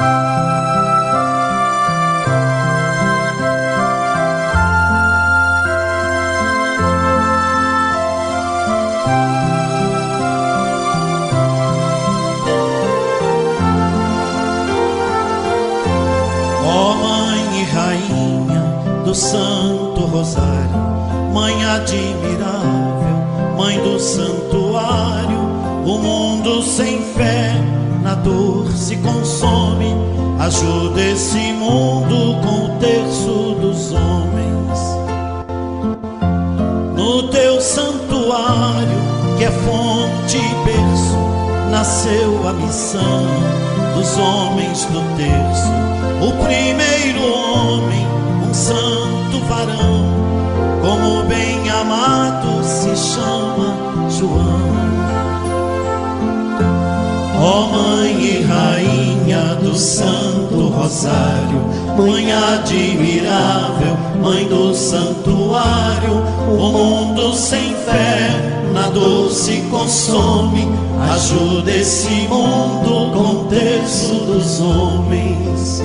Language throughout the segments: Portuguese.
Ó Mãe e Rainha do Santo Rosário, Mãe admirável, Mãe do Santuário, o mundo sem fé na dor se consome. Ajuda esse mundo com o terço dos homens. No teu santuário, que é fonte e berço, nasceu a missão dos homens do terço. O primeiro homem, um santo varão, como bem amado se chama João. Ó Mãe e Rainha do Santo Rosário, Mãe admirável, Mãe do Santuário, o mundo sem fé na dor se consome. Ajuda esse mundo com o terço dos homens.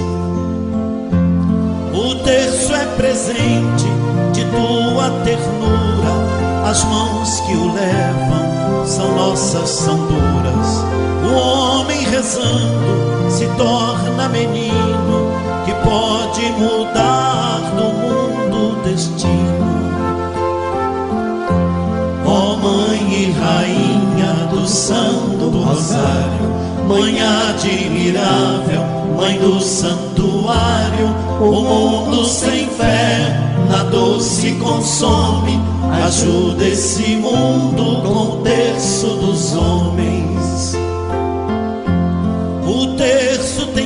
O terço é presente de tua ternura, as mãos que o levam são nossas, são duras. O homem rezando se torna menino, que pode mudar do mundo o destino. Ó Mãe e Rainha do Santo Rosário, Mãe admirável, Mãe do Santuário, o mundo sem fé na dor se consome. Ajuda esse mundo com o terço dos homens. O terço tem